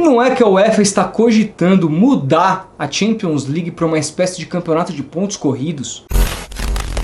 E não é que a UEFA está cogitando mudar a Champions League para uma espécie de campeonato de pontos corridos?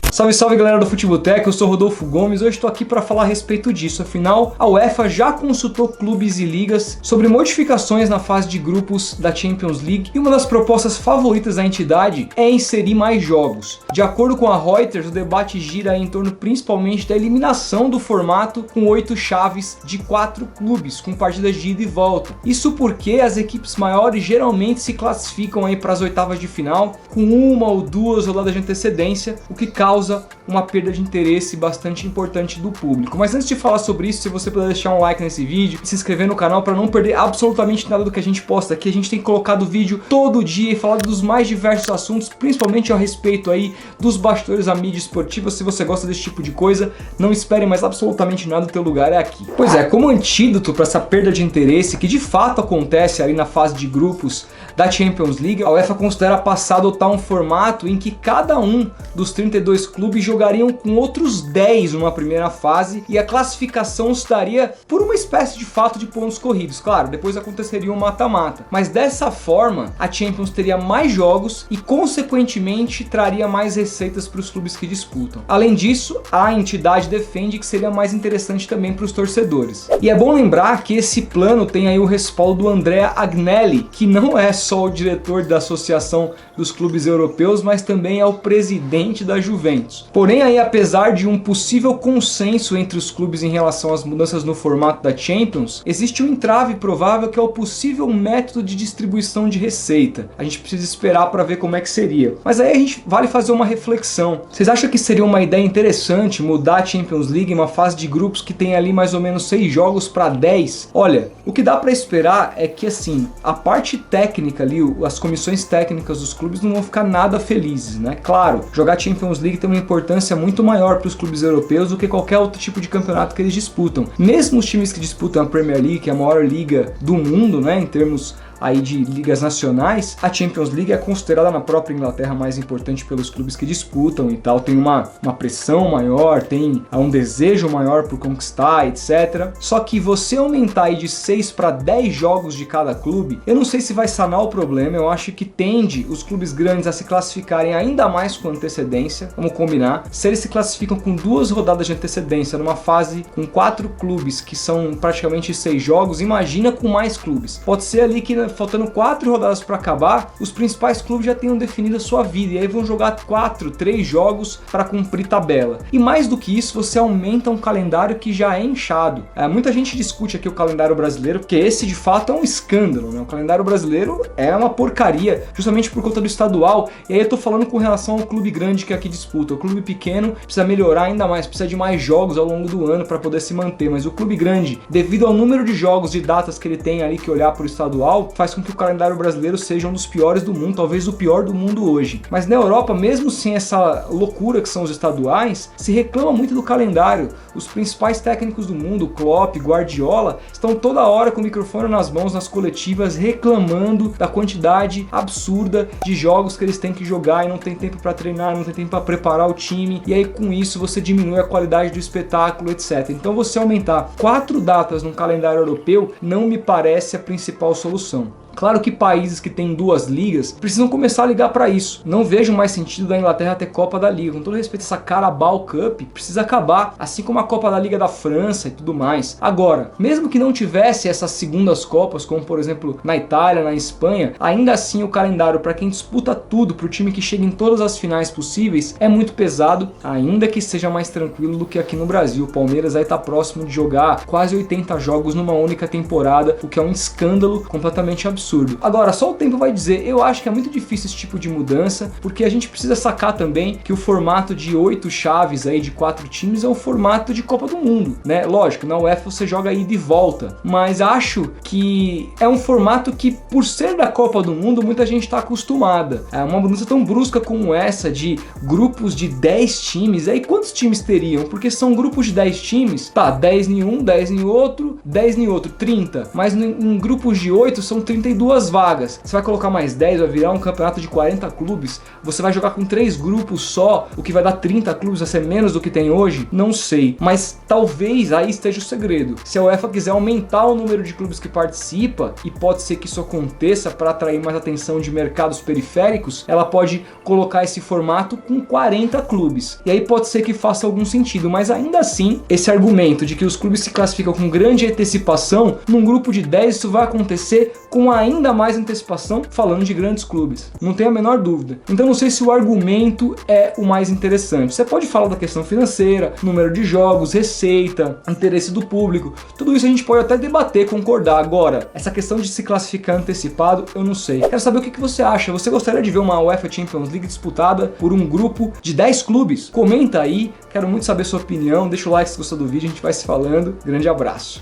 Salve, salve galera do Futeboteca, eu sou Rodolfo Gomes, hoje estou aqui para falar a respeito disso. Afinal, a UEFA já consultou clubes e ligas sobre modificações na fase de grupos da Champions League e uma das propostas favoritas da entidade é inserir mais jogos. De acordo com a Reuters, o debate gira em torno principalmente da eliminação do formato com 8 chaves de 4 clubes, com partidas de ida e volta. Isso porque as equipes maiores geralmente se classificam aí para as oitavas de final com uma ou duas rodadas de antecedência, o que causa uma perda de interesse bastante importante do público. Mas antes de falar sobre isso, se você puder deixar um like nesse vídeo e se inscrever no canal para não perder absolutamente nada do que a gente posta aqui. A gente tem colocado vídeo todo dia e falado dos mais diversos assuntos, principalmente a respeito aí dos bastidores da mídia esportiva. Se você gosta desse tipo de coisa, não espere mais absolutamente nada, o teu lugar é aqui. Pois é, como antídoto para essa perda de interesse que de fato acontece ali na fase de grupos da Champions League, a UEFA considera passar a adotar um formato em que cada um dos 32 clubes jogariam com outros 10 numa primeira fase e a classificação se daria por uma espécie de fato de pontos corridos. Claro, depois aconteceria um mata-mata, mas dessa forma a Champions teria mais jogos e consequentemente traria mais receitas para os clubes que disputam. Além disso, a entidade defende que seria mais interessante também para os torcedores. E é bom lembrar que esse plano tem aí o respaldo do Andrea Agnelli, que não é só o diretor da Associação dos Clubes Europeus, mas também é o presidente da Juventus. Porém, aí, apesar de um possível consenso entre os clubes em relação às mudanças no formato da Champions, existe um entrave provável que é o possível método de distribuição de receita. A gente precisa esperar para ver como é que seria. Mas aí a gente vale fazer uma reflexão. Vocês acham que seria uma ideia interessante mudar a Champions League em uma fase de grupos que tem ali mais ou menos 6 jogos para 10? Olha, o que dá para esperar é que assim, a parte técnica ali, as comissões técnicas dos clubes não vão ficar nada felizes, né? Claro, jogar Champions League tem uma importância muito maior para os clubes europeus do que qualquer outro tipo de campeonato que eles disputam. Mesmo os times que disputam a Premier League, que é a maior liga do mundo, né, em termos aí de ligas nacionais, a Champions League é considerada na própria Inglaterra mais importante pelos clubes que disputam e tal, tem uma pressão maior, tem um desejo maior por conquistar, etc. Só que você aumentar aí de 6 para 10 jogos de cada clube, eu não sei se vai sanar o problema. Eu acho que tende os clubes grandes a se classificarem ainda mais com antecedência. Vamos combinar, se eles se classificam com 2 rodadas de antecedência numa fase com 4 clubes que são praticamente 6 jogos, imagina com mais clubes. Pode ser ali que faltando 4 rodadas para acabar, os principais clubes já tenham definido a sua vida e aí vão jogar 3 jogos para cumprir tabela. E mais do que isso, você aumenta um calendário que já é inchado. Muita gente discute aqui o calendário brasileiro, porque esse de fato é um escândalo, né? O calendário brasileiro é uma porcaria, justamente por conta do estadual. E aí eu tô falando com relação ao clube grande que aqui disputa. O clube pequeno precisa melhorar ainda mais, precisa de mais jogos ao longo do ano para poder se manter, mas o clube grande, devido ao número de jogos e datas que ele tem ali que olhar para o estadual, faz com que o calendário brasileiro seja um dos piores do mundo, talvez o pior do mundo hoje. Mas na Europa, mesmo sem essa loucura que são os estaduais, se reclama muito do calendário. Os principais técnicos do mundo, Klopp, Guardiola, estão toda hora com o microfone nas mãos, nas coletivas, reclamando da quantidade absurda de jogos que eles têm que jogar e não tem tempo para treinar, não tem tempo para preparar o time, e aí com isso você diminui a qualidade do espetáculo, etc. Então você aumentar 4 datas num calendário europeu não me parece a principal solução. Claro que países que têm 2 ligas precisam começar a ligar para isso. Não vejo mais sentido da Inglaterra ter Copa da Liga. Com todo respeito, essa Carabao Cup precisa acabar, assim como a Copa da Liga da França e tudo mais. Agora, mesmo que não tivesse essas segundas Copas, como por exemplo na Itália, na Espanha, ainda assim o calendário para quem disputa tudo, para o time que chega em todas as finais possíveis, é muito pesado, ainda que seja mais tranquilo do que aqui no Brasil. O Palmeiras aí tá próximo de jogar quase 80 jogos numa única temporada, o que é um escândalo completamente absurdo. Agora, só o tempo vai dizer. Eu acho que é muito difícil esse tipo de mudança, porque a gente precisa sacar também que o formato de 8 chaves aí de 4 times é um formato de Copa do Mundo, né? Lógico, na UEFA você joga ida e volta, mas acho que é um formato que, por ser da Copa do Mundo, muita gente está acostumada. É uma mudança tão brusca como essa de grupos de 10 times, aí quantos times teriam? Porque são grupos de 10 times, tá, 10 em um, 10 em outro, 10 em outro, 30, mas em grupos de 8 são 32. 2 vagas. Você vai colocar mais 10, vai virar um campeonato de 40 clubes? Você vai jogar com 3 grupos só, o que vai dar 30 clubes, vai ser menos do que tem hoje? Não sei, mas talvez aí esteja o segredo. Se a UEFA quiser aumentar o número de clubes que participa, e pode ser que isso aconteça para atrair mais atenção de mercados periféricos, ela pode colocar esse formato com 40 clubes. E aí pode ser que faça algum sentido, mas ainda assim, esse argumento de que os clubes se classificam com grande antecipação, num grupo de 10 isso vai acontecer com ainda mais antecipação, falando de grandes clubes. Não tem a menor dúvida. Então não sei se o argumento é o mais interessante. Você pode falar da questão financeira, número de jogos, receita, interesse do público, tudo isso a gente pode até debater, concordar. Agora, essa questão de se classificar antecipado, eu não sei. Quero saber o que você acha. Você gostaria de ver uma UEFA Champions League disputada por um grupo de 10 clubes? Comenta aí, quero muito saber sua opinião, deixa o like se gostou do vídeo, a gente vai se falando. Grande abraço.